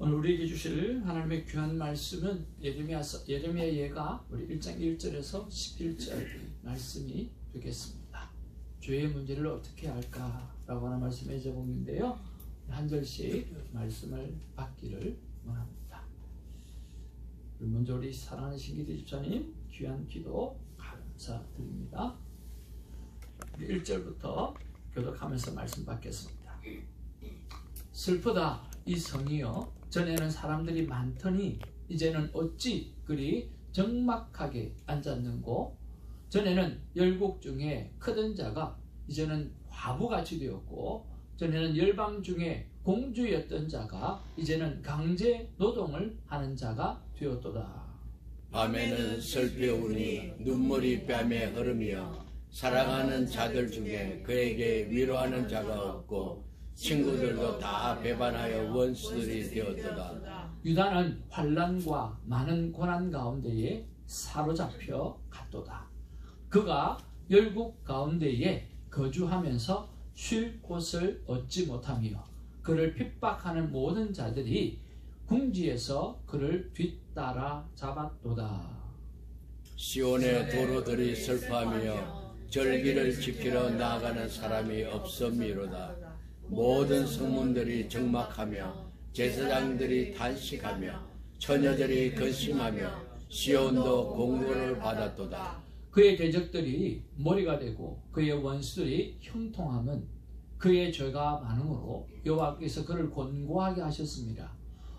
오늘 우리에게 주실 하나님의 귀한 말씀은 예레미야 예가 우리 1장 1절에서 11절 말씀이 되겠습니다. 죄의 문제를 어떻게 할까라고 하는 말씀의 제목인데요. 한 절씩 말씀을 받기를 원합니다. 먼저 우리 사랑하는 신기대 집사님 귀한 기도 감사드립니다. 1절부터 교독하면서 말씀 받겠습니다. 슬프다 이 성이여, 전에는 사람들이 많더니 이제는 어찌 그리 적막하게 앉았는고. 전에는 열국 중에 크던 자가 이제는 과부같이 되었고, 전에는 열방 중에 공주였던 자가 이제는 강제 노동을 하는 자가 되었도다. 밤에는 슬피 우니 눈물이 뺨에 흐르며 사랑하는 자들 중에 그에게 위로하는 자가 없고 친구들도 다 배반하여 원수들이 되었도다. 유다는 환난과 많은 고난 가운데에 사로잡혀 갔도다. 그가 열국 가운데에 거주하면서 쉴 곳을 얻지 못하며 그를 핍박하는 모든 자들이 궁지에서 그를 뒤따라 잡았도다. 시온의 도로들이 슬퍼하며 절기를 지키러 나아가는 사람이 없음이로다. 모든 성문들이 적막하며 제사장들이 단식하며 처녀들이 근심하며 시온도 공고를 받았도다. 그의 대적들이 머리가 되고 그의 원수들이 형통함은 그의 죄가 많음으로 여호와께서 그를 곤고하게 하셨습니다.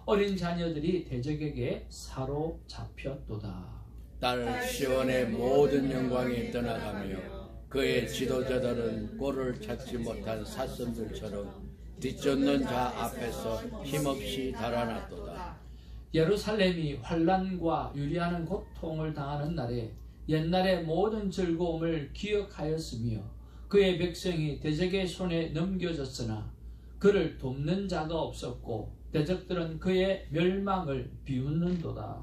어린 자녀들이 대적에게 사로잡혔도다. 딸 시온의 모든 영광이 떠나가며 그의 지도자들은 꼴을 찾지 못한 사슴들처럼 뒤쫓는 자 앞에서 힘없이 달아났도다. 예루살렘이 환난과 유리하는 고통을 당하는 날에 옛날의 모든 즐거움을 기억하였으며 그의 백성이 대적의 손에 넘겨졌으나 그를 돕는 자가 없었고 대적들은 그의 멸망을 비웃는도다.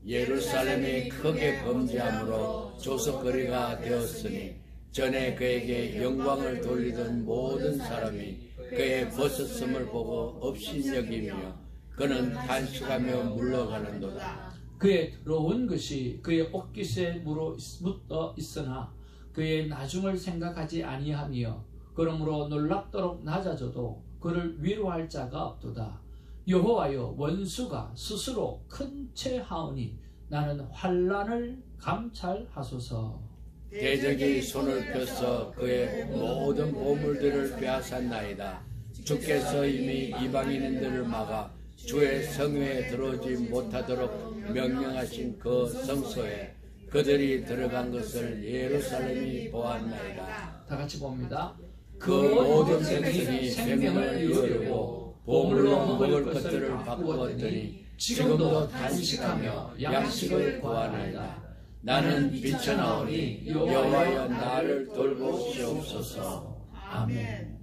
예루살렘이 크게 범죄함으로 조석거리가 되었으니 전에 그에게 영광을 돌리던 모든 사람이 그의 벗었음을 보고 업신여기며 그는 단식하며 물러가는도다. 그의 더러운 것이 그의 옷깃에 묻어 있으나 그의 나중을 생각하지 아니하며 그러므로 놀랍도록 낮아져도 그를 위로할 자가 없도다. 여호와여, 원수가 스스로 큰 채 하오니 나는 환난을 감찰하소서. 대적이 손을 펴서 그의 모든 보물들을 빼앗았나이다. 주께서 이미 이방인들을 막아 주의 성회에 들어오지 못하도록 명령하신 그 성소에 그들이 들어간 것을 예루살렘이 보았나이다. 다 같이 봅니다. 그 모든 생명이 생명을 이루려고 보물로 먹을 것들을 바꾸었더니 지금도 단식하며 양식을 구하나이다. 나는 비쳐나오니 여호와여 나를 돌보시옵소서. 아멘.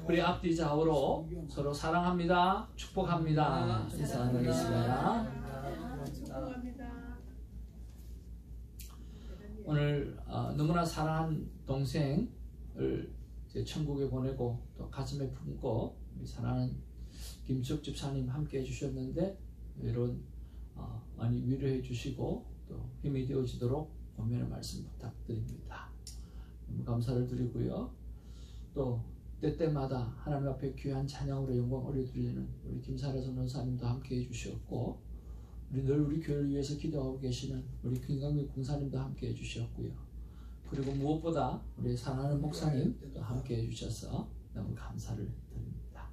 우리 앞뒤 좌우로 서로 사랑합니다. 축복합니다. 인사 나누겠습니다. 오늘 너무나 사랑한 동생을 천국에 보내고 또 가슴에 품고 우리 사랑하는 김수혁 집사님 함께 해주셨는데 이런 많이 위로해 주시고 또 힘이 되어지도록 권면의 말씀 부탁드립니다. 너무 감사를 드리고요. 또 때때마다 하나님 앞에 귀한 찬양으로 영광 올려드리는 우리 김사라 전도사님도 함께 해주셨고 늘 우리 교회를 위해서 기도하고 계시는 우리 김강민 공사님도 함께 해주셨고요. 그리고 무엇보다 우리 사랑하는 목사님도 함께 해주셔서 너무 감사를 드립니다.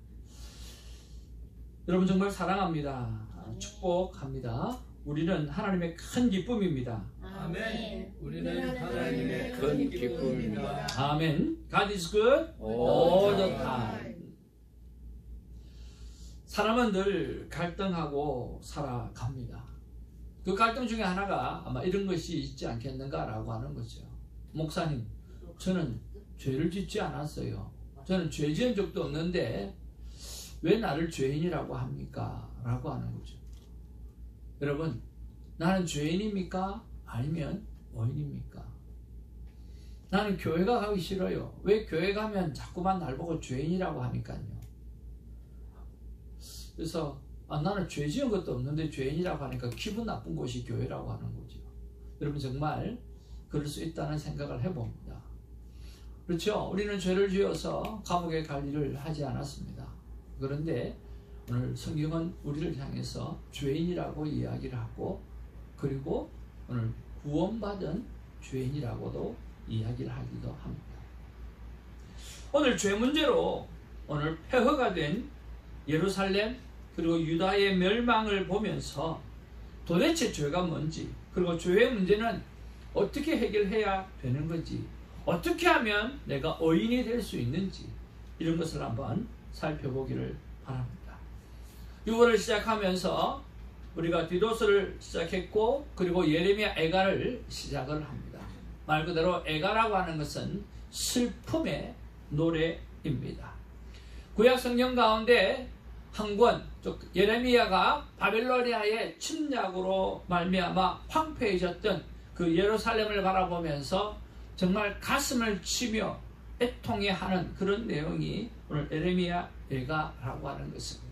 여러분 정말 사랑합니다. 축복합니다. 우리는 하나님의 큰 기쁨입니다. 아멘. 우리는 하나님의 큰 기쁨입니다. 아멘. God is good all the time. 사람은 늘 갈등하고 살아갑니다. 그 갈등 중에 하나가 아마 이런 것이 있지 않겠는가라고 하는 거죠. 목사님, 저는 죄를 짓지 않았어요. 저는 죄 지은 적도 없는데 왜 나를 죄인이라고 합니까? 라고 하는 거죠. 여러분, 나는 죄인입니까? 아니면 의인입니까? 나는 교회가 가기 싫어요. 왜 교회 가면 자꾸만 날 보고 죄인이라고 하니까요. 그래서 나는 죄 지은 것도 없는데 죄인이라고 하니까 기분 나쁜 곳이 교회라고 하는 거죠. 여러분 정말 그럴 수 있다는 생각을 해봅니다. 그렇죠? 우리는 죄를 지어서 감옥에 갈 일을 하지 않았습니다. 그런데 오늘 성경은 우리를 향해서 죄인이라고 이야기를 하고, 그리고 오늘 구원받은 죄인이라고도 이야기를 하기도 합니다. 오늘 죄 문제로 오늘 폐허가 된 예루살렘 그리고 유다의 멸망을 보면서 도대체 죄가 뭔지, 그리고 죄의 문제는 어떻게 해결해야 되는 건지, 어떻게 하면 내가 의인이 될 수 있는지, 이런 것을 한번 살펴보기를 바랍니다. 6월을 시작하면서 우리가 디도스를 시작했고, 그리고 예레미야 애가를 시작을 합니다. 말 그대로 애가라고 하는 것은 슬픔의 노래입니다. 구약 성경 가운데 한 권, 예레미야가 바벨로니아의 침략으로 말미암아 황폐해졌던 그 예루살렘을 바라보면서 정말 가슴을 치며 애통해하는 그런 내용이 오늘 예레미야 예가라고 하는 것입니다.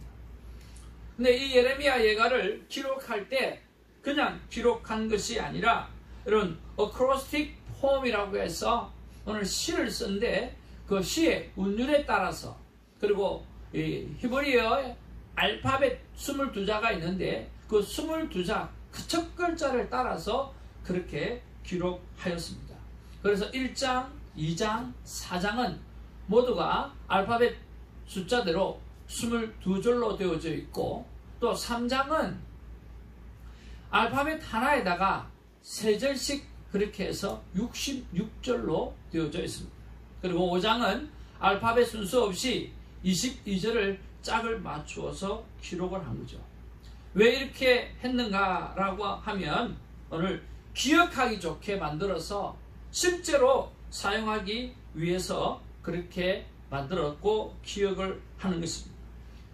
근데 이 예레미야 예가를 기록할 때 그냥 기록한 것이 아니라 이런 어크로스틱 폼이라고 해서 오늘 시를 쓴데, 그 시의 운율에 따라서, 그리고 이 히브리어 알파벳 22자가 있는데 그 22자 그 첫 글자를 따라서 그렇게 기록하였습니다. 그래서 1장, 2장, 4장은 모두가 알파벳 숫자대로 22줄로 되어져 있고, 또 3장은 알파벳 하나에다가 3절씩 그렇게 해서 66절로 되어져 있습니다. 그리고 5장은 알파벳 순서 없이 22절을 짝을 맞추어서 기록을 한 거죠. 왜 이렇게 했는가라고 하면 오늘 기억하기 좋게 만들어서 실제로 사용하기 위해서 그렇게 만들었고 기억을 하는 것입니다.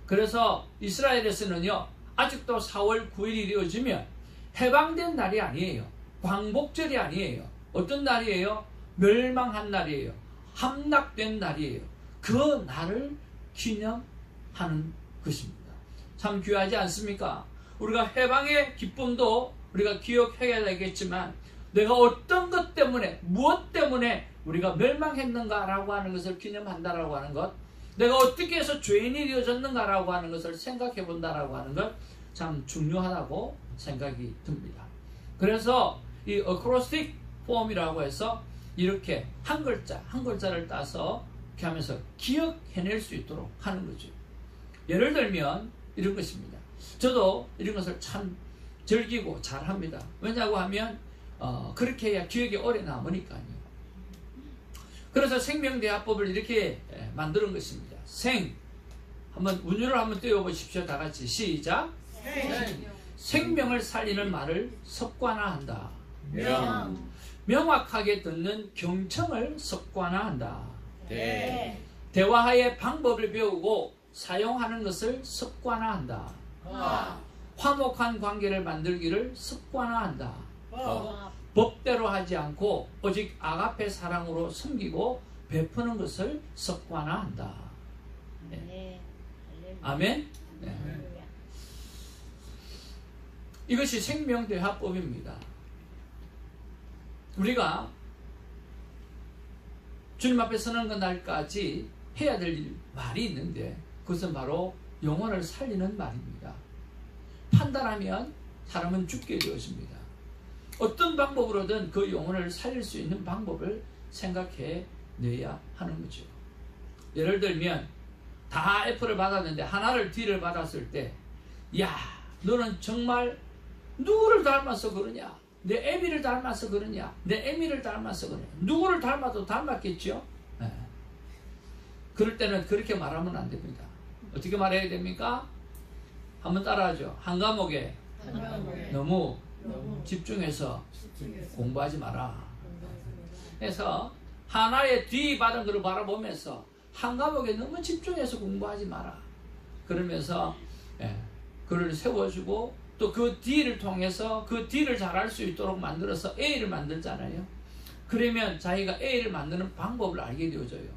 그래서 이스라엘에서는요, 아직도 4월 9일이 되어지면 해방된 날이 아니에요. 광복절이 아니에요. 어떤 날이에요? 멸망한 날이에요. 함락된 날이에요. 그 날을 기념하는 것입니다. 참 귀하지 않습니까? 우리가 해방의 기쁨도 우리가 기억해야 되겠지만, 내가 어떤 것 때문에, 무엇 때문에 우리가 멸망했는가라고 하는 것을 기념한다라고 하는 것, 내가 어떻게 해서 죄인이 되어졌는가라고 하는 것을 생각해 본다라고 하는 것, 참 중요하다고 생각이 듭니다. 그래서 이 어크로스틱 폼이라고 해서 이렇게 한 글자 한 글자를 따서 이렇게 하면서 기억해낼 수 있도록 하는 거죠. 예를 들면 이런 것입니다. 저도 이런 것을 참 즐기고 잘합니다. 왜냐고 하면 그렇게 해야 기억이 오래 남으니까요. 그래서 생명대화법을 이렇게 만드는 것입니다. 한번 운율을 한번 띄워보십시오. 다 같이 시작. 생명을 살리는 말을 습관화한다. 명확하게 듣는 경청을 습관화한다. 대화의 방법을 배우고 사용하는 것을 습관화한다. 화목한 관계를 만들기를 습관화한다. 법대로 하지 않고 오직 아가페 사랑으로 섬기고 베푸는 것을 습관화한다. 네. 아멘. 네. 이것이 생명대화법입니다. 우리가 주님 앞에 서는 날까지 해야 될 말이 있는데, 그것은 바로 영혼을 살리는 말입니다. 판단하면 사람은 죽게 되어집니다. 어떤 방법으로든 그 영혼을 살릴 수 있는 방법을 생각해 내야 하는 거죠. 예를 들면 다 F를 받았는데 하나를 D를 받았을 때, 야, 너는 정말 누구를 닮아서 그러냐? 내 애미를 닮아서 그러냐? 내 애미를 닮아서 그러냐? 누구를 닮아도 닮았겠죠? 네. 그럴 때는 그렇게 말하면 안 됩니다. 어떻게 말해야 됩니까? 한번 따라하죠. 한 과목에 너무 집중해서 공부하지 마라. 그래서 하나의 D 받은 것을 바라보면서 한 과목에 너무 집중해서 공부하지 마라. 그러면서 그를 세워주고, 또 그 D를 통해서 그 D를 잘할 수 있도록 만들어서 A를 만들잖아요. 그러면 자기가 A를 만드는 방법을 알게 되어져요.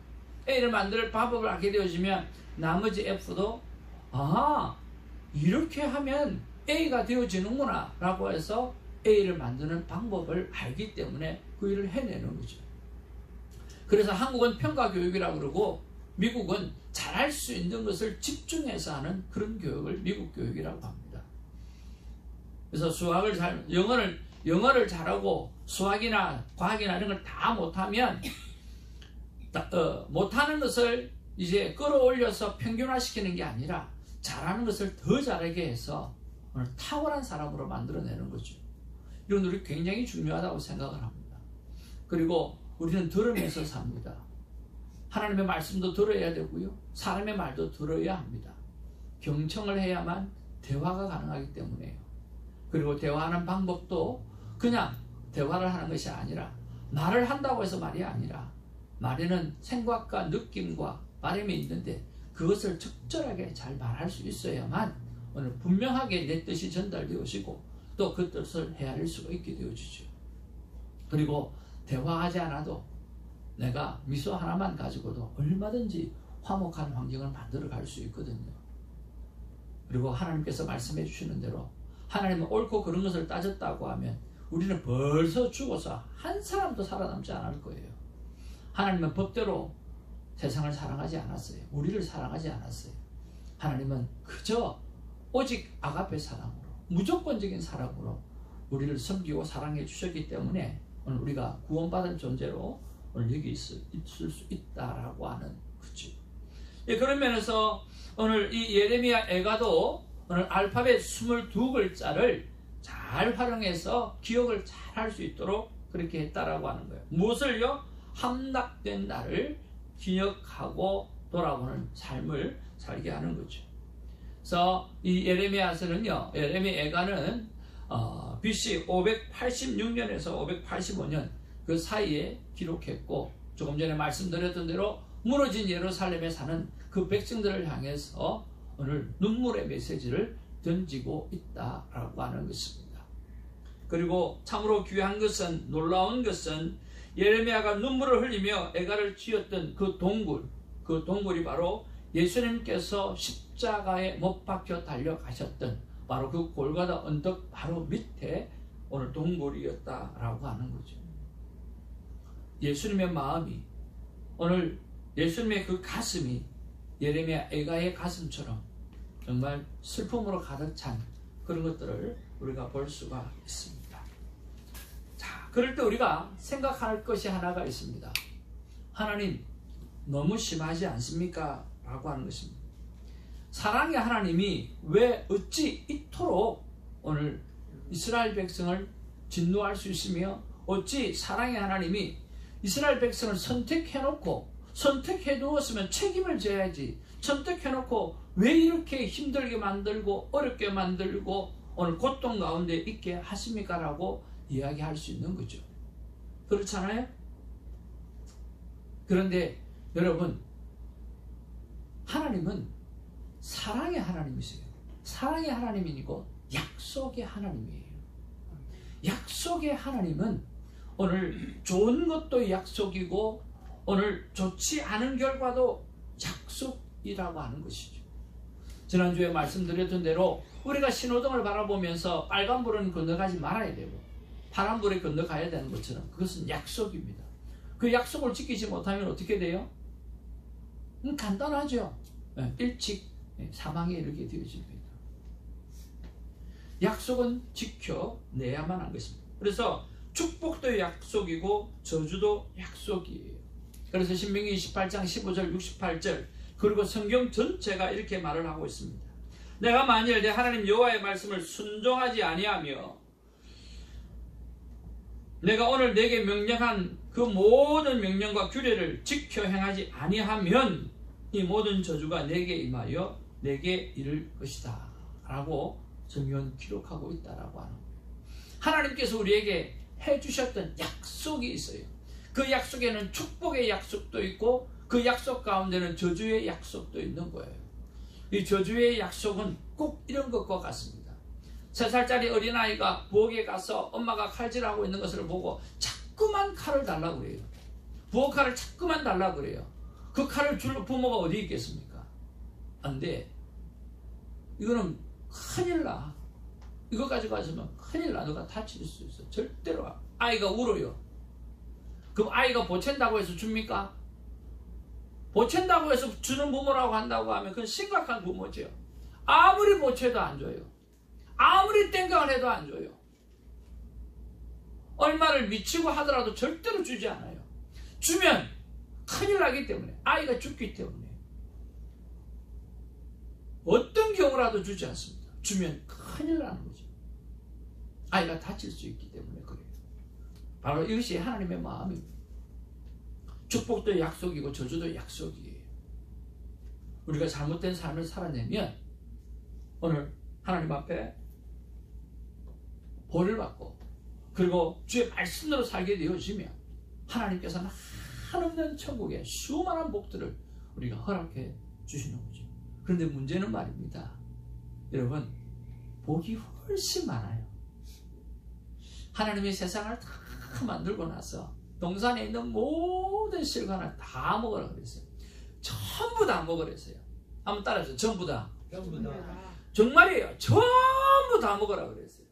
A를 만들 방법을 알게 되어지면 나머지 F도 이렇게 하면 A가 되어지는구나 라고 해서 A를 만드는 방법을 알기 때문에 그 일을 해내는 거죠. 그래서 한국은 평가교육이라고 그러고 미국은 잘할 수 있는 것을 집중해서 하는 그런 교육을 미국 교육이라고 합니다. 그래서 수학을 영어를 잘하고 수학이나 과학이나 이런 걸 다 못하면 못하는 것을 이제 끌어올려서 평균화시키는 게 아니라 잘하는 것을 더 잘하게 해서 오늘 탁월한 사람으로 만들어내는 거죠. 이런 것이 굉장히 중요하다고 생각을 합니다. 그리고 우리는 들으면서 삽니다. 하나님의 말씀도 들어야 되고요. 사람의 말도 들어야 합니다. 경청을 해야만 대화가 가능하기 때문에요. 그리고 대화하는 방법도 그냥 대화를 하는 것이 아니라 말을 한다고 해서 말이 아니라 말에는 생각과 느낌과 바람이 있는데 그것을 적절하게 잘 말할 수 있어야만 오늘 분명하게 내 뜻이 전달되어지고 또 그 뜻을 헤아릴 수가 있게 되어지죠. 그리고 대화하지 않아도 내가 미소 하나만 가지고도 얼마든지 화목한 환경을 만들어 갈 수 있거든요. 그리고 하나님께서 말씀해 주시는 대로 하나님은 옳고 그른 것을 따졌다고 하면 우리는 벌써 죽어서 한 사람도 살아남지 않을 거예요. 하나님은 법대로 세상을 사랑하지 않았어요. 우리를 사랑하지 않았어요. 하나님은 그저 오직 아가페 사랑으로 무조건적인 사랑으로 우리를 섬기고 사랑해 주셨기 때문에 오늘 우리가 구원받은 존재로 오늘 여기 있을 수 있다라고 하는 거죠. 예, 그런 면에서 오늘 이 예레미야 애가도 오늘 알파벳 22글자를 잘 활용해서 기억을 잘 할 수 있도록 그렇게 했다라고 하는 거예요. 무엇을요? 함락된 날을 기억하고 돌아보는 삶을 살게 하는 거죠. 그래서 이 예레미야서는요, 예레미야 애가는 BC 586년에서 585년 그 사이에 기록했고, 조금 전에 말씀드렸던 대로 무너진 예루살렘에 사는 그 백성들을 향해서 오늘 눈물의 메시지를 던지고 있다라고 하는 것입니다. 그리고 참으로 귀한 것은, 놀라운 것은 예레미야가 눈물을 흘리며 애가를 쥐었던 그 동굴이 바로 예수님께서 십자가에 못 박혀 달려가셨던 바로 그 골고다 언덕 바로 밑에 오늘 동굴이었다라고 하는 거죠. 예수님의 마음이, 오늘 예수님의 그 가슴이 예레미야 애가의 가슴처럼 정말 슬픔으로 가득 찬 그런 것들을 우리가 볼 수가 있습니다. 자, 그럴 때 우리가 생각할 것이 하나가 있습니다. 하나님, 너무 심하지 않습니까? 라고 하는 것입니다. 사랑의 하나님이 왜 어찌 이토록 오늘 이스라엘 백성을 진노할 수 있으며, 어찌 사랑의 하나님이 이스라엘 백성을 선택해두었으면 책임을 져야지, 선택해놓고 왜 이렇게 힘들게 만들고 어렵게 만들고 오늘 고통 가운데 있게 하십니까? 라고 이야기할 수 있는 거죠. 그렇잖아요? 그런데 여러분, 하나님은 사랑의 하나님이세요. 사랑의 하나님이고 약속의 하나님이에요. 약속의 하나님은 오늘 좋은 것도 약속이고 오늘 좋지 않은 결과도 약속이라고 하는 것이죠. 지난주에 말씀드렸던 대로 우리가 신호등을 바라보면서 빨간불은 건너가지 말아야 되고 파란불에 건너가야 되는 것처럼 그것은 약속입니다. 그 약속을 지키지 못하면 어떻게 돼요? 간단하죠. 일찍 사망에 이르게 되어집니다. 약속은 지켜내야만 한 것입니다. 그래서 축복도 약속이고 저주도 약속이에요. 그래서 신명기 28장 15절 68절 그리고 성경 전체가 이렇게 말을 하고 있습니다. 내가 만일 내 하나님 여호와의 말씀을 순종하지 아니하며 내가 오늘 내게 명령한 그 모든 명령과 규례를 지켜 행하지 아니하면 이 모든 저주가 내게 임하여 내게 이를 것이다 라고 성경은 기록하고 있다라고 하는 거예요. 하나님께서 우리에게 해주셨던 약속이 있어요. 그 약속에는 축복의 약속도 있고 그 약속 가운데는 저주의 약속도 있는 거예요. 이 저주의 약속은 꼭 이런 것과 같습니다. 3살짜리 어린아이가 부엌에 가서 엄마가 칼질하고 있는 것을 보고 자꾸만 칼을 달라고 그래요. 부엌칼을 자꾸만 달라고 그래요. 그 칼을 줄 부모가 어디 있겠습니까? 안 돼. 이거는 큰일 나. 이거 가지고 가시면 큰일 나. 너가 다칠 수 있어. 절대로. 아이가 울어요. 그럼 아이가 보챈다고 해서 줍니까? 보챈다고 해서 주는 부모라고 한다고 하면 그건 심각한 부모죠. 아무리 보채도 안 줘요. 아무리 땡깡을 해도 안 줘요. 얼마를 미치고 하더라도 절대로 주지 않아요. 주면 큰일 나기 때문에, 아이가 죽기 때문에 어떤 경우라도 주지 않습니다. 주면 큰일 나는 거죠. 아이가 다칠 수 있기 때문에 그래요. 바로 이것이 하나님의 마음입니다. 축복도 약속이고 저주도 약속이에요. 우리가 잘못된 삶을 살아내면 오늘 하나님 앞에 벌을 받고 그리고 주의 말씀대로 살게 되어지면 하나님께서는 한없는 천국의 수많은 복들을 우리가 허락해 주시는 거죠. 그런데 문제는 말입니다. 여러분, 복이 훨씬 많아요. 하나님이 세상을 다 만들고 나서 동산에 있는 모든 실과를 다 먹으라 그랬어요. 전부 다 먹으랬어요. 한번 따라해서 전부 다. 전부 다. 정말이에요. 전부 다 먹으라 그랬어요.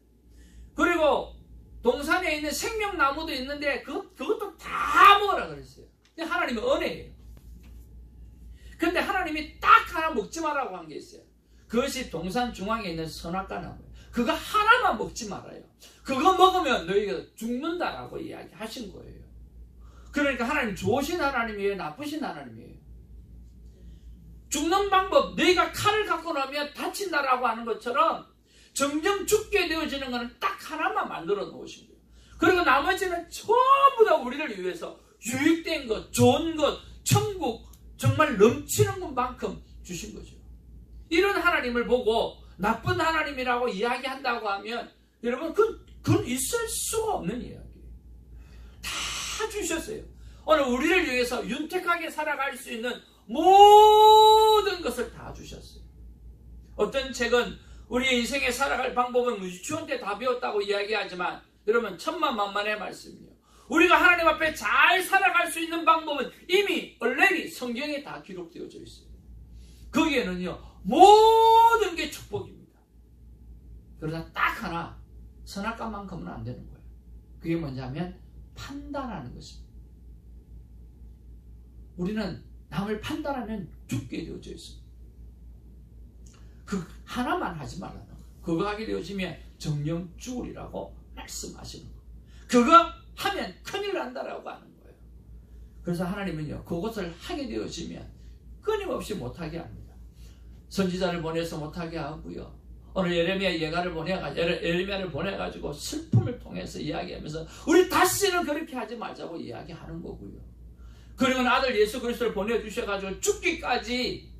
그리고 동산에 있는 생명나무도 있는데 그것도 다 먹으라 그랬어요. 근데 하나님은 은혜예요. 근데 하나님이 딱 하나 먹지 말라고 한 게 있어요. 그것이 동산 중앙에 있는 선악과 나무예요. 그거 하나만 먹지 말아요. 그거 먹으면 너희가 죽는다라고 이야기하신 거예요. 그러니까 하나님 좋으신 하나님이에요? 나쁘신 하나님이에요? 죽는 방법, 너희가 칼을 갖고 나면 다친다라고 하는 것처럼 점점 죽게 되어지는 것은 딱 하나만 만들어 놓으신 거예요. 그리고 나머지는 전부 다 우리를 위해서 유익된 것, 좋은 것, 천국 정말 넘치는 것만큼 주신 거죠. 이런 하나님을 보고 나쁜 하나님이라고 이야기한다고 하면 여러분 그건 있을 수가 없는 이야기예요. 다 주셨어요. 오늘 우리를 위해서 윤택하게 살아갈 수 있는 모든 것을 다 주셨어요. 어떤 책은 우리의 인생에 살아갈 방법은 유치원 때 다 배웠다고 이야기하지만 여러분 천만만만의 말씀이에요. 우리가 하나님 앞에 잘 살아갈 수 있는 방법은 이미 얼레디 성경에 다 기록되어져 있어요. 거기에는요 모든 게 축복입니다. 그러나 딱 하나 선악과만큼은 안 되는 거예요. 그게 뭐냐면 판단하는 것입니다. 우리는 남을 판단하면 죽게 되어져 있습니다. 그 하나만 하지 말라는 거예요. 그거 하게 되어지면 정령 죽으리라고 말씀하시는 거예요. 그거 하면 큰일 난다라고 하는 거예요. 그래서 하나님은요 그것을 하게 되어지면 끊임없이 못하게 합니다. 선지자를 보내서 못하게 하고요. 오늘 예레미야를 보내가지고 슬픔을 통해서 이야기하면서 우리 다시는 그렇게 하지 말자고 이야기하는 거고요. 그리고 아들 예수 그리스도를 보내주셔가지고 죽기까지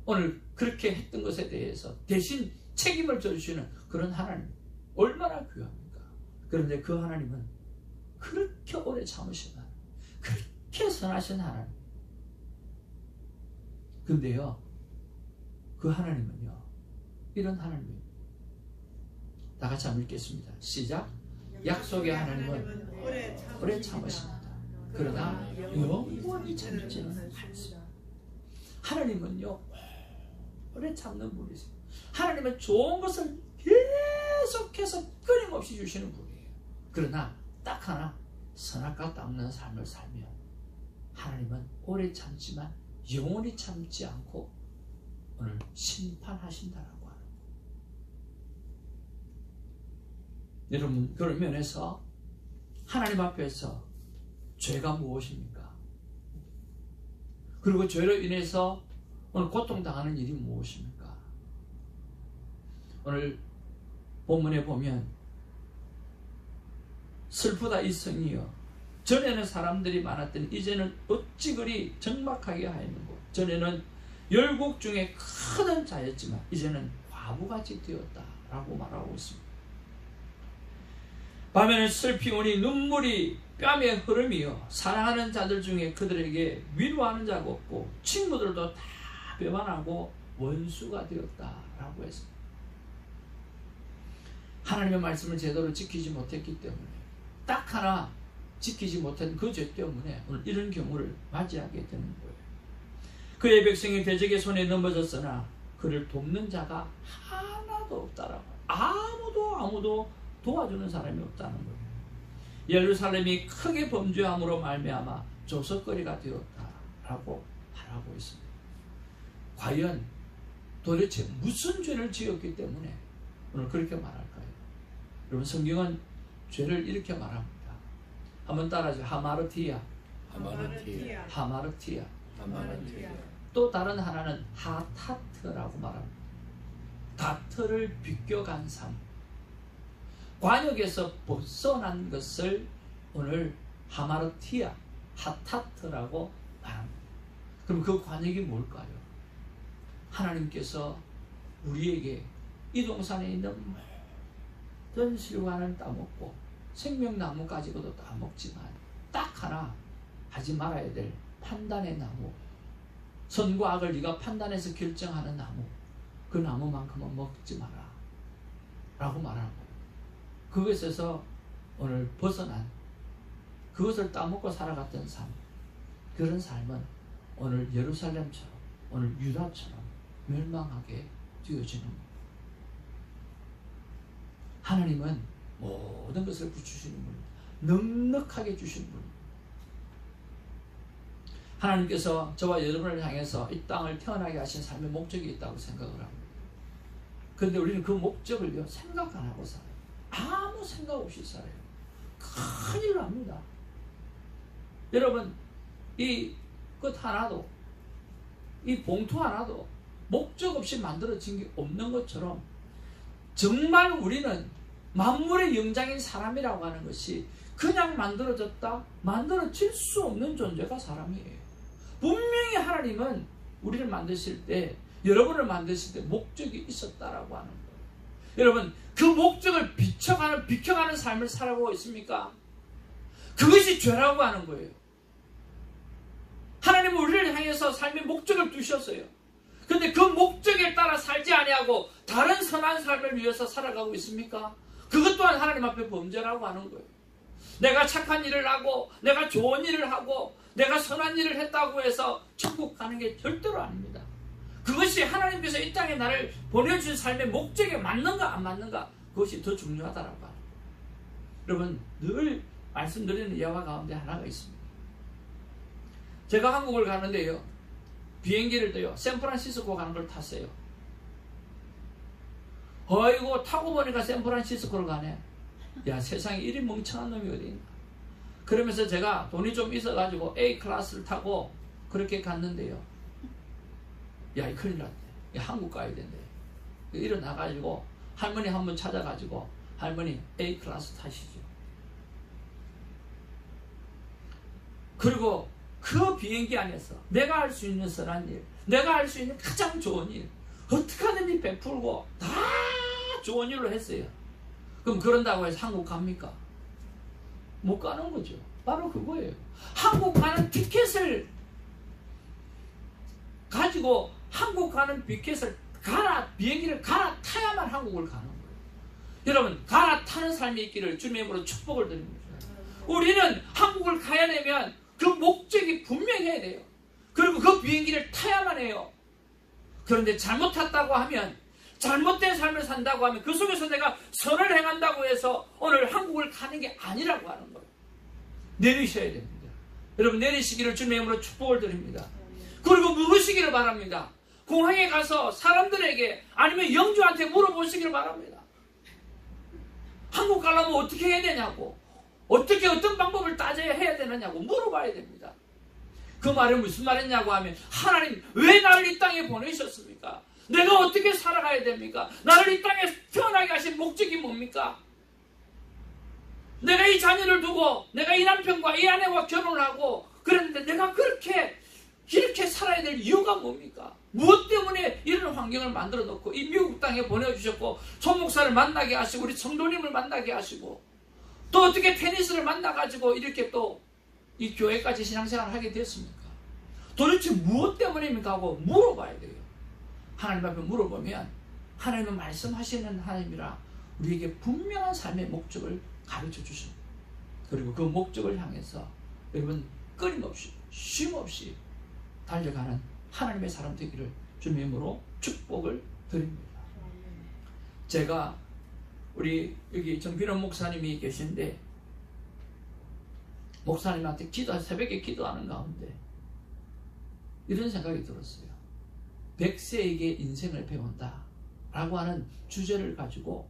오늘 그렇게 했던 것에 대해서 대신 책임을 져주시는 그런 하나님 얼마나 귀합니까? 그런데 그 하나님은 그렇게 오래 참으신 하나님, 그렇게 선하신 하나님. 근데요 그 하나님은요 이런 하나님이에요. 다 같이 한번 읽겠습니다. 시작. 약속의 하나님은 오래 참으십니다. 그러나 영원히 참지는 않습니다. 하나님은요 오래 참는 분이세요. 하나님은 좋은 것을 계속해서 끊임없이 주시는 분이에요. 그러나 딱 하나 선악과 닦는 삶을 살면 하나님은 오래 참지만 영원히 참지 않고 오늘 심판하신다라고 하는 거예요. 여러분 그런 면에서 하나님 앞에서 죄가 무엇입니까? 그리고 죄로 인해서 오늘 고통당하는 일이 무엇입니까? 오늘 본문에 보면 슬프다 이 성이여 전에는 사람들이 많았더니 이제는 어찌 그리 적막하게 하였는고 전에는 열국 중에 큰 자였지만 이제는 과부같이 되었다라고 말하고 있습니다. 밤에는 슬피 오니 눈물이 뺨에 흐름이요 사랑하는 자들 중에 그들에게 위로하는 자가 없고 친구들도 다 배반하고 원수가 되었다라고 했습니다. 하나님의 말씀을 제대로 지키지 못했기 때문에 딱 하나 지키지 못한 그 죄 때문에 오늘 이런 경우를 맞이하게 되는 거예요. 그의 백성이 대적의 손에 넘어졌으나 그를 돕는 자가 하나도 없다라고. 아무도 도와주는 사람이 없다는 거예요. 예루살렘이 크게 범죄함으로 말미암아 조석거리가 되었다라고 말하고 있습니다. 과연 도대체 무슨 죄를 지었기 때문에 오늘 그렇게 말할까요? 여러분, 성경은 죄를 이렇게 말합니다. 한번 따라하죠. 하마르티아. 또 다른 하나는 하타트라고 말합니다. 다트를 비껴간 삶. 관역에서 벗어난 것을 오늘 하마르티아, 하타트라고 말합니다. 그럼 그 관역이 뭘까요? 하나님께서 우리에게 이 동산에 있는 모든 실과는 따먹고 생명나무 가지고도 따먹지만 딱 하나 하지 말아야 될 판단의 나무, 선과 악을 네가 판단해서 결정하는 나무, 그 나무만큼은 먹지 마라 라고 말하는 거예요. 그것에서 오늘 벗어난, 그것을 따먹고 살아갔던 삶, 그런 삶은 오늘 예루살렘처럼, 오늘 유다처럼 멸망하게 되어지는 겁니다. 하나님은 모든 것을 붙이시는 분입니다. 넉넉하게 주시는 분입니다. 하나님께서 저와 여러분을 향해서 이 땅을 태어나게 하신 삶의 목적이 있다고 생각을 합니다. 그런데 우리는 그 목적을요, 생각 안 하고 살아요. 아무 생각 없이 살아요. 큰일 납니다. 여러분, 이 것 하나도, 이 봉투 하나도 목적 없이 만들어진 게 없는 것처럼 정말 우리는 만물의 영장인 사람이라고 하는 것이 그냥 만들어졌다, 만들어질 수 없는 존재가 사람이에요. 분명히 하나님은 우리를 만드실 때, 여러분을 만드실 때 목적이 있었다라고 하는 거예요. 여러분, 그 목적을 비켜가는 삶을 살아가고 있습니까? 그것이 죄라고 하는 거예요. 하나님은 우리를 향해서 삶의 목적을 두셨어요. 그런데 그 목적에 따라 살지 아니하고 다른 선한 삶을 위해서 살아가고 있습니까? 그것 또한 하나님 앞에 범죄라고 하는 거예요. 내가 착한 일을 하고, 내가 좋은 일을 하고, 내가 선한 일을 했다고 해서 천국 가는 게 절대로 아닙니다. 그것이 하나님께서 이 땅에 나를 보내주신 삶의 목적에 맞는가 안 맞는가, 그것이 더 중요하다라고 합니다. 여러분, 늘 말씀드리는 예화 가운데 하나가 있습니다. 제가 한국을 가는데요, 비행기를 떠요. 샌프란시스코 가는 걸 탔어요. 어이구, 타고 보니까 샌프란시스코를 가네. 야, 세상에 이리 멍청한 놈이 어디 있나. 그러면서 제가 돈이 좀 있어가지고 A 클래스를 타고 그렇게 갔는데요. 야, 큰일 났네. 야, 한국 가야 된대. 일어나가지고 할머니 한 번 찾아가지고, 할머니 A 클래스 타시죠. 그리고 그 비행기 안에서 내가 할 수 있는 선한 일, 내가 할 수 있는 가장 좋은 일, 어떻게 하든지 베풀고 다 좋은 일로 했어요. 그럼 그런다고 해서 한국 갑니까? 못 가는 거죠. 바로 그거예요. 한국 가는 티켓을 가지고 한국 가는 티켓을 비행기를 갈아타야만 한국을 가는 거예요. 여러분, 갈아타는 삶이 있기를 주님의 이름으로 축복을 드립니다. 우리는 한국을 가야 되면 그 목적이 분명해야 돼요. 그리고 그 비행기를 타야만 해요. 그런데 잘못 탔다고 하면, 잘못된 삶을 산다고 하면, 그 속에서 내가 선을 행한다고 해서 오늘 한국을 가는 게 아니라고 하는 거예요. 내리셔야 됩니다. 여러분, 내리시기를 주님의 이름으로 축복을 드립니다. 그리고 물으시기를 바랍니다. 공항에 가서 사람들에게, 아니면 영주한테 물어보시기를 바랍니다. 한국 가려면 어떻게 해야 되냐고, 어떤 방법을 따져야 해야 되느냐고 물어봐야 됩니다. 그 말은 무슨 말이냐고 하면, 하나님 왜 나를 이 땅에 보내셨습니까? 내가 어떻게 살아가야 됩니까? 나를 이 땅에 태어나게 하신 목적이 뭡니까? 내가 이 자녀를 두고, 내가 이 남편과 이 아내와 결혼을 하고 그랬는데 내가 이렇게 살아야 될 이유가 뭡니까? 무엇 때문에 이런 환경을 만들어 놓고 이 미국 땅에 보내주셨고, 총목사를 만나게 하시고, 우리 성도님을 만나게 하시고, 또 어떻게 테니스를 만나가지고 이렇게 또 이 교회까지 신앙생활을 하게 됐습니까? 도대체 무엇 때문입니까? 하고 물어봐야 돼요. 하나님 앞에 물어보면 하나님은 말씀하시는 하나님이라 우리에게 분명한 삶의 목적을 가르쳐 주십니다. 그리고 그 목적을 향해서 여러분 끊임없이 쉼없이 달려가는 하나님의 사람 되기를 주님의 이름으로 축복을 드립니다. 제가 우리 여기 정필원 목사님이 계신데 목사님한테 새벽에 기도하는 가운데 이런 생각이 들었어요. 100세에게 인생을 배운다 라고 하는 주제를 가지고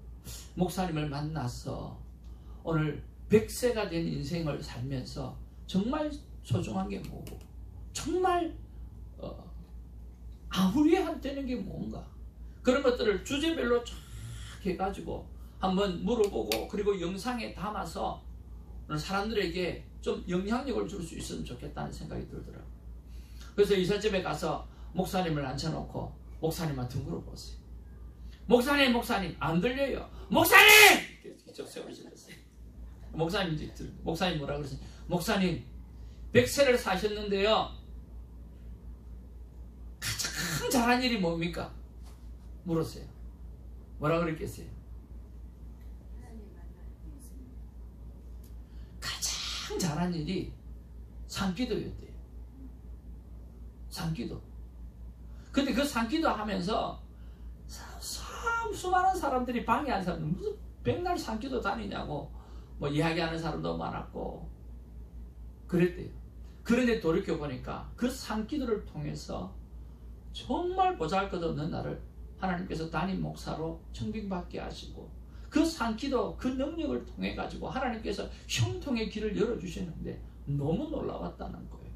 목사님을 만나서 오늘 100세가 된 인생을 살면서 정말 소중한 게 뭐고 정말 아무리한 되는 게 뭔가 그런 것들을 주제별로 쫙 해가지고 한번 물어보고 그리고 영상에 담아서 사람들에게 좀 영향력을 줄 수 있으면 좋겠다는 생각이 들더라고요. 그래서 이삿집에 가서 목사님을 앉혀놓고 목사님한테 물어보세요. 목사님 안 들려요. 목사님! 계속 소리 질렀어요. 목사님 뭐라 그러세요? 목사님 100세를 사셨는데요 가장 잘한 일이 뭡니까? 물었어요. 뭐라 그랬겠어요? 가장 잘한 일이 산기도였대요. 산기도. 근데 그 산기도 하면서 수많은 사람들이 방해한 사람들 무슨 백날 산기도 다니냐고 뭐 이야기하는 사람도 많았고 그랬대요. 그런데 돌이켜보니까 그 산기도를 통해서 정말 보잘것없는 나를 하나님께서 담임 목사로 청빙받게 하시고 그 산기도 그 능력을 통해 가지고 하나님께서 형통의 길을 열어주시는데 너무 놀라웠다는 거예요.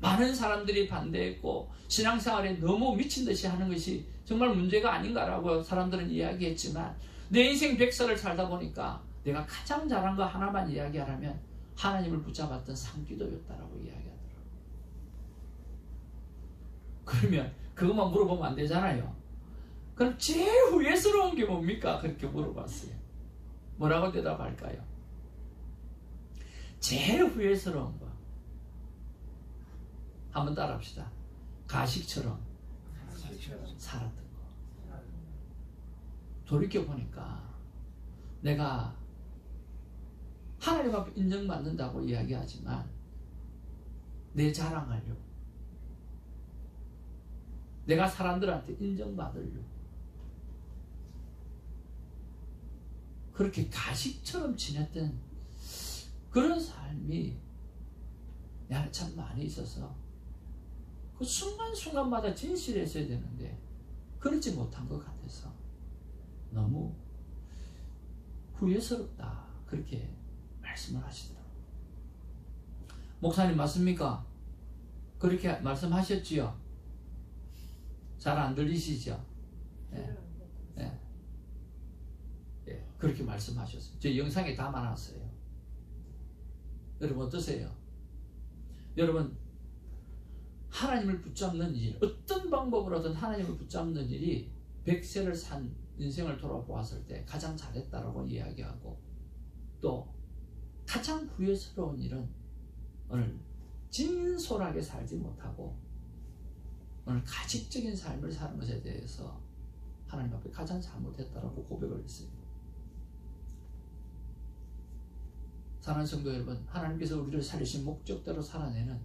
많은 사람들이 반대했고 신앙생활에 너무 미친 듯이 하는 것이 정말 문제가 아닌가라고 사람들은 이야기했지만 내 인생 100살을 살다 보니까 내가 가장 잘한 거 하나만 이야기하라면 하나님을 붙잡았던 산기도였다라고 이야기하더라고요. 그러면 그것만 물어보면 안 되잖아요. 그럼 제일 후회스러운 게 뭡니까? 그렇게 물어봤어요. 뭐라고 대답할까요? 제일 후회스러운 거 한번 따라합시다. 가식처럼 살았던 거. 돌이켜보니까 내가 하나님 앞에 인정받는다고 이야기하지만 내 자랑하려고 내가 사람들한테 인정받으려고 그렇게 가식처럼 지냈던 그런 삶이 내 안에 참 많이 있어서 그 순간순간마다 진실했어야 되는데 그렇지 못한 것 같아서 너무 후회스럽다 그렇게 말씀을 하시더라고요. 목사님 맞습니까? 그렇게 말씀하셨지요? 잘 안 들리시죠? 네. 네. 네. 그렇게 말씀하셨어요. 저 영상에 담아놨어요. 여러분 어떠세요? 여러분 하나님을 붙잡는 일 어떤 방법으로든 하나님을 붙잡는 일이 100세를 산 인생을 돌아보았을 때 가장 잘했다라고 이야기하고 또 가장 후회스러운 일은 오늘 진솔하게 살지 못하고 오늘 가식적인 삶을 사는 것에 대해서 하나님 앞에 가장 잘못했다라고 고백을 했어요. 사랑하는 성도 여러분, 하나님께서 우리를 살리신 목적대로 살아내는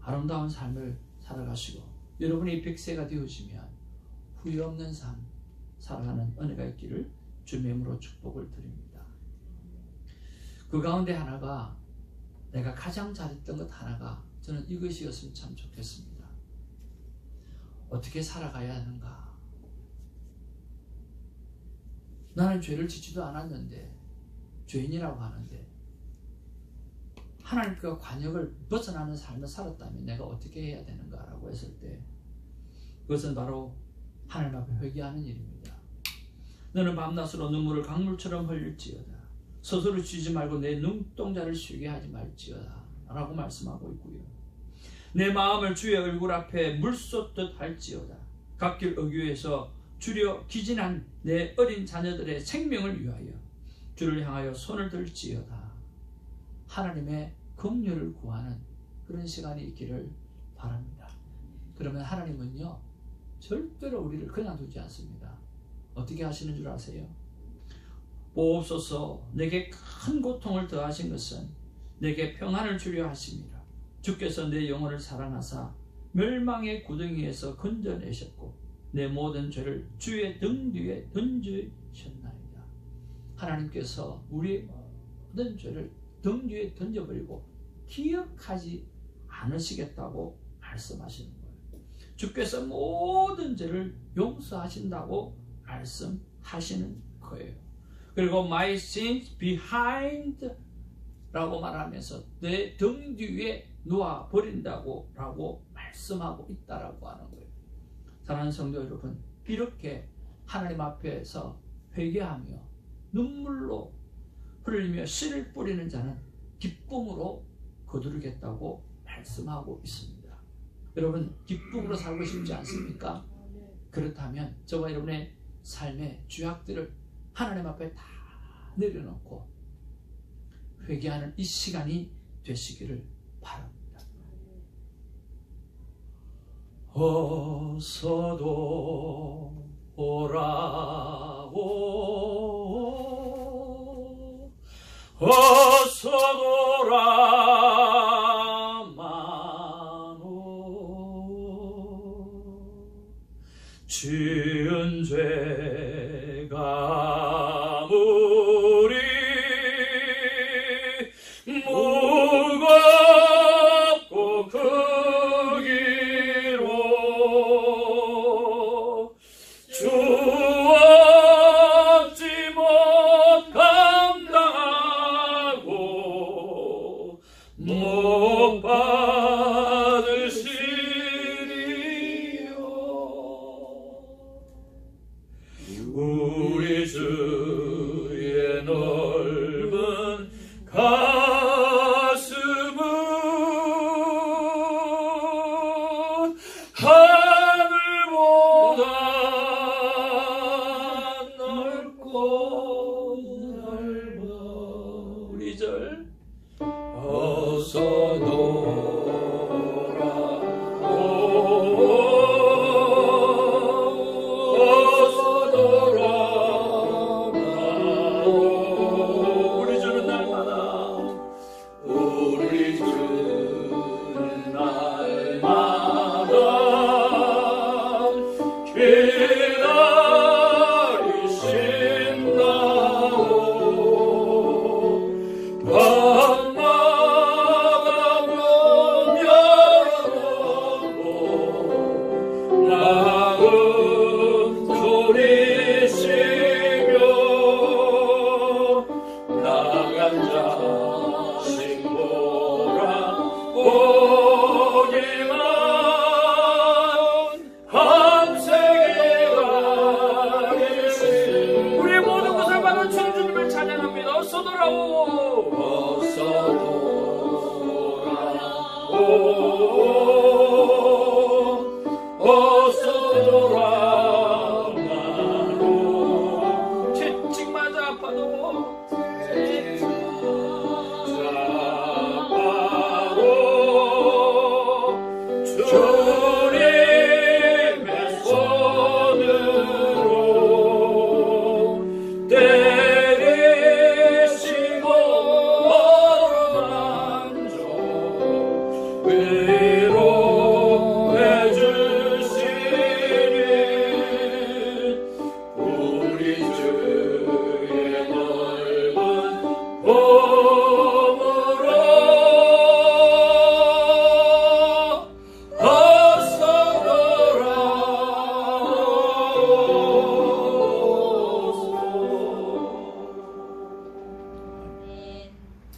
아름다운 삶을 살아가시고 여러분이 100세가 되어지면 후회 없는 삶 살아가는 은혜가 있기를 주님의 이름으로 축복을 드립니다. 그 가운데 하나가 내가 가장 잘했던 것 하나가 저는 이것이었으면 참 좋겠습니다. 어떻게 살아가야 하는가? 나는 죄를 짓지도 않았는데 죄인이라고 하는데 하나님과 관역을 벗어나는 삶을 살았다면 내가 어떻게 해야 되는가라고 했을 때 그것은 바로 하나님 앞에 회개하는 일입니다. 너는 밤낮으로 눈물을 강물처럼 흘릴지어다. 스스로 쉬지 말고 내 눈동자를 쉬게 하지 말지어다 라고 말씀하고 있고요. 내 마음을 주의 얼굴 앞에 물 쏟듯 할지어다. 갓길 어귀에서 주려 기진한 내 어린 자녀들의 생명을 위하여 주를 향하여 손을 들지어다. 하나님의 긍휼을 구하는 그런 시간이 있기를 바랍니다. 그러면 하나님은요 절대로 우리를 그냥 두지 않습니다. 어떻게 하시는 줄 아세요? 보옵소서 내게 큰 고통을 더하신 것은 내게 평안을 주려 하심이라. 주께서 내 영혼을 사랑하사 멸망의 구덩이에서 건져내셨고 내 모든 죄를 주의 등 뒤에 던지셨나이다. 하나님께서 우리의 모든 죄를 등 뒤에 던져버리고 기억하지 않으시겠다고 말씀하시는 거예요. 주께서 모든 죄를 용서하신다고 말씀하시는 거예요. 그리고 my sins behind 라고 말하면서 내 등 뒤에 놓아버린다고 라고 말씀하고 있다라고 하는 거예요. 사랑하는 성도 여러분, 이렇게 하나님 앞에서 회개하며 눈물로 흘리며 씨를 뿌리는 자는 기쁨으로 거두르겠다고 말씀하고 있습니다. 여러분, 기쁨으로 살고 싶지 않습니까? 그렇다면 저와 여러분의 삶의 죄악들을 하나님 앞에 다 내려놓고 회개하는 이 시간이 되시기를 바랍니다. 어서도 오라오 어서도 오라마노 지은 죄가 무리 무겁고 크기로 주 없지 못 감당하고 못 받으시리요. 우리 주의 넓은 가슴은 하늘보다 넓고 넓어. 우리 절 어서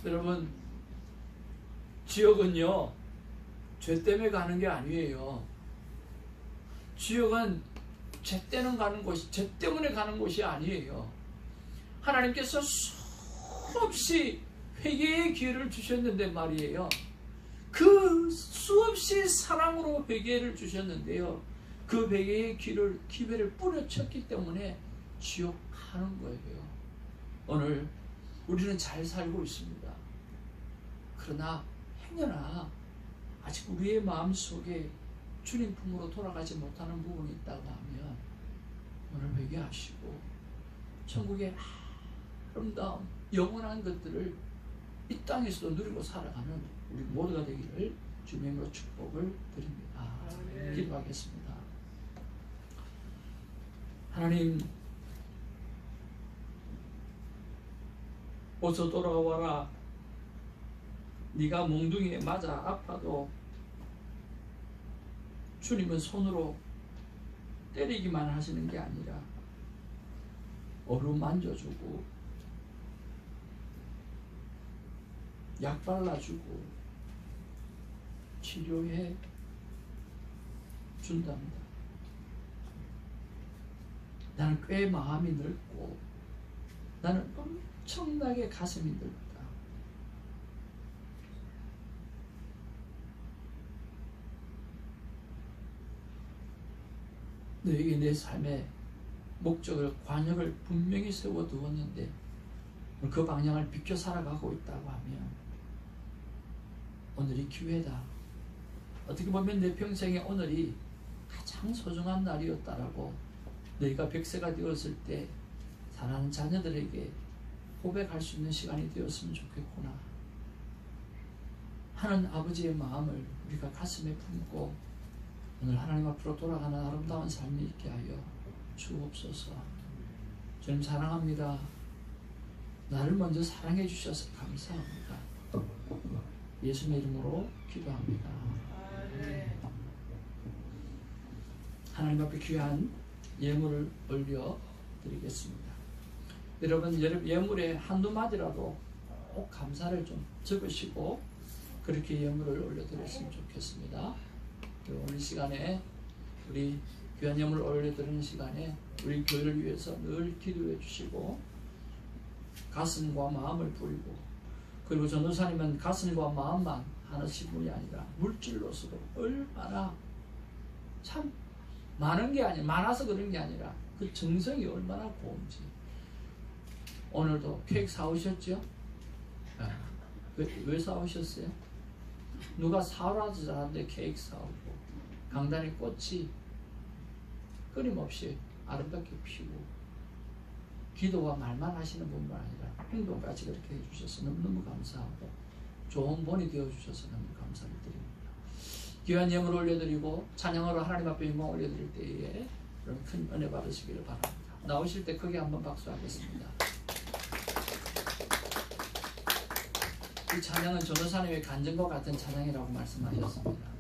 여러분, 지옥은요 죄 때문에 가는 게 아니에요. 지옥은 죄 때문에 가는 곳이 아니에요. 하나님께서 수없이 회개의 기회를 주셨는데 말이에요. 그 수없이 사랑으로 회개를 주셨는데요. 그 회개의 기회를 뿌려쳤기 때문에 지옥 가는 거예요. 오늘 우리는 잘 살고 있습니다. 그러나 행여나 아직 우리의 마음속에 주님 품으로 돌아가지 못하는 부분이 있다고 하면 오늘 회개하시고 천국의 아름다운 영원한 것들을 이 땅에서도 누리고 살아가는 우리 모두가 되기를 주님으로 축복을 드립니다. 기도하겠습니다. 하나님, 어서 돌아와라. 네가 몽둥이에 맞아 아파도 주님은 손으로 때리기만 하시는 게 아니라 어루만져주고 약 발라주고 치료해 준답니다. 나는 꽤 마음이 넓고 나는 엄청나게 가슴이 넓다. 너에게 내 삶의 목적을, 관역을 분명히 세워두었는데 그 방향을 비켜 살아가고 있다고 하면 오늘이 기회다. 어떻게 보면 내 평생의 오늘이 가장 소중한 날이었다라고 너희가 100세가 되었을 때 사랑하는 자녀들에게 고백할 수 있는 시간이 되었으면 좋겠구나 하는 아버지의 마음을 우리가 가슴에 품고 오늘 하나님 앞으로 돌아가는 아름다운 삶이 있게 하여 주옵소서. 주님 사랑합니다. 나를 먼저 사랑해 주셔서 감사합니다. 예수님의 이름으로 기도합니다. 하나님 앞에 귀한 예물을 올려드리겠습니다. 여러분 예물에 한두 마디라도 꼭 감사를 좀 적으시고 그렇게 예물을 올려드렸으면 좋겠습니다. 오늘 시간에 우리 귀한 예물을 올려드리는 시간에 우리 교회를 위해서 늘 기도해 주시고 가슴과 마음을 뿌리고 그리고 전도사님은 가슴과 마음만 하나씩 분이 아니라 물질로서도 얼마나 참 많은 게 아니라 많아서 그런 게 아니라 그 정성이 얼마나 고운지. 오늘도 케이크 사오셨죠? 왜 사오셨어요? 누가 사오라도 잘하는데 케이크 사오고 강단의 꽃이 끊임없이 아름답게 피고 기도와 말만 하시는 분만 아니라 행동까지 그렇게 해주셔서 너무너무 감사하고 좋은 본이 되어주셔서 너무 감사를 드립니다. 귀한 예물을 올려드리고 찬양으로 하나님 앞에 영광 올려드릴 때에 그런 큰 은혜 받으시기를 바랍니다. 나오실 때 크게 한번 박수하겠습니다. 이 찬양은 전도사님의 간증과 같은 찬양이라고 말씀하셨습니다.